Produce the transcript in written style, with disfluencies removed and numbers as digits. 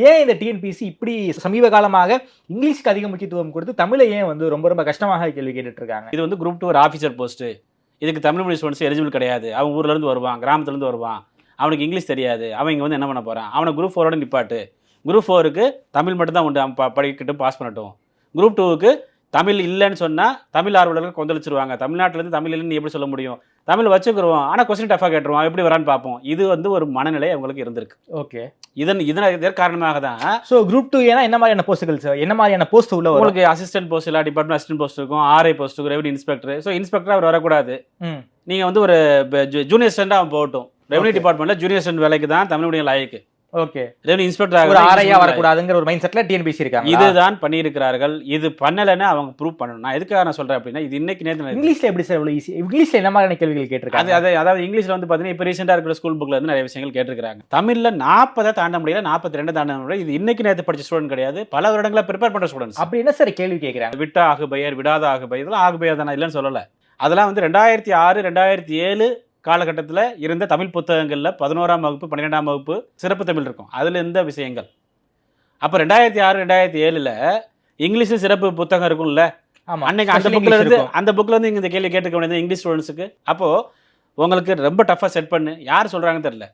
ஏன் இந்த டிஎன்பிஎஸ்சி இப்படி சமீப காலமாக இங்கிலீஷ்க்கு அதிக முக்கியத்துவம் கொடுத்து தமிழை ஏன் வந்து ரொம்ப ரொம்ப கஷ்டமாக கேள்வி கேட்டுட்டு இருக்காங்க? இது வந்து குரூப் 2 ஒரு ஆஃபீஸர் போஸ்ட்டு. இதுக்கு தமிழ் மீடியம் ஸ்டூடெண்ட்ஸ் எலிஜிபிள் கிடையாது. அவன் ஊர்லேருந்து வருவான், கிராமத்துலேருந்து வருவான், அவனுக்கு இங்கிலீஷ் தெரியாது, அவன் இங்கே வந்து என்ன பண்ண போகிறான், அவனை குரூப் 4ஓட நிப்பாட்டு. குரூப் 4க்கு தமிழ் மட்டும் தான் உண்டு, அவன் படிக்கட்டும், பாஸ் பண்ணட்டும். குரூப் 2க்கு தமிழ் இல்லைன்னு சொன்னால் தமிழ் ஆர்வலர்கள் கொந்தளிச்சிருவாங்க. தமிழ்நாட்டிலேருந்து தமிழ் இல்லைன்னு நீ எப்படி சொல்ல முடியும்? தமிழ் வச்சுக்கிறோம், ஆனால் கொஸ்டின் டஃபாக கேட்டுருவான், எப்படி வரான்னு பார்ப்போம். இது வந்து ஒரு மனநிலை அவங்களுக்கு இருந்திருக்கு. ஓகே, இதன் காரணமாக தான் ஸோ குரூப் 2 ஏன்னா என்ன மாதிரியான போஸ்ட்டுகள் சார், என்ன மாதிரியான போஸ்ட் உள்ள வரும்? உங்களுக்கு அசிஸ்டன்ட் போஸ்ட், இல்லை டிபார்ட்மெண்ட் அசிஸ்டன்ட் போஸ்ட் இருக்கும், ஆர்ஐ போஸ்ட் இருக்கும், ரெவன்யூ இன்ஸ்பெக்டர். ஸோ இன்ஸ்பெக்டர் அவர் வரக்கூடாது. நீங்கள் வந்து ஒரு ஜூனியர் ஸ்டூடெண்டாக அவன் போகட்டும். ரெவன்யூ டிபார்ட்மெண்ட்டில் ஜூனியர் ஸ்டூடெண்ட் வேலைக்கு தான் தமிழ் மீடியம் லாய்க்கு. ஓகே, ரெவன்யூ இன்ஸ்பெக்டர் ஒரு ஆரையா வரக்கூடாதுங்கிற ஒரு மைண்ட் செட்ல டிஎன்பிஎஸ்சி இருக்காங்க. இதுதான் பண்ணியிருக்கிறார்கள். இது பண்ணலைன்னு அவங்க ப்ரூவ் பண்ணணும். நான் எதுக்காக நான் சொல்றேன் அப்படின்னா, இது இன்னைக்கு நேற்று இங்கிலீஷ்ல எப்படி சார் இவ்வளவு ஈஸி? இங்கிலீஷ்ல என்ன மாதிரியான கேள்விகள் கேட்டிருக்காங்க? அதாவது இங்கிலீஷ்ல வந்து பார்த்தீங்கன்னா, இப்போ ரீசெண்டாக இருக்கிற ஸ்கூல் புக்ல இருந்து நிறைய விஷயங்கள் கேட்டிருக்காங்க. தமிழ்ல 40 தாண்ட முடியல, 42 தாண்ட முடியல. இது இன்னைக்கு நேற்று படிச்ச ஸ்டூடெண்ட் கிடையாது, பல வருடங்களா ப்ரிப்பேர் பண்ற ஸ்டூடெண்ட்ஸ். அப்படி என்ன சார் கேள்வி கேட்குறாங்க? விட்டா ஆகு பெயர், விடாத ஆகு பெயர், இதெல்லாம் ஆகு பெயர் தானே, இல்லைன்னு சொல்லலை. அதெல்லாம் வந்து 2006 2007 காலகட்டத்தில் இருந்த தமிழ் புத்தகங்களில் 11ஆம் வகுப்பு 12ஆம் வகுப்பு சிறப்பு தமிழ் இருக்கும். அதில் இருந்த விஷயங்கள். அப்போ 2006 2007 இங்கிலீஷ் சிறப்பு புத்தகம் இருக்கும்ல, அன்னைக்கு அந்த புக்கில் இருந்து இந்த கேள்வி கேட்டுக்க வேண்டியது இங்கிலீஷ் ஸ்டூடெண்ட்ஸுக்கு. அப்போது உங்களுக்கு ரொம்ப டஃபாக செட் பண்ணு, யார் சொல்கிறாங்கன்னு தெரியல.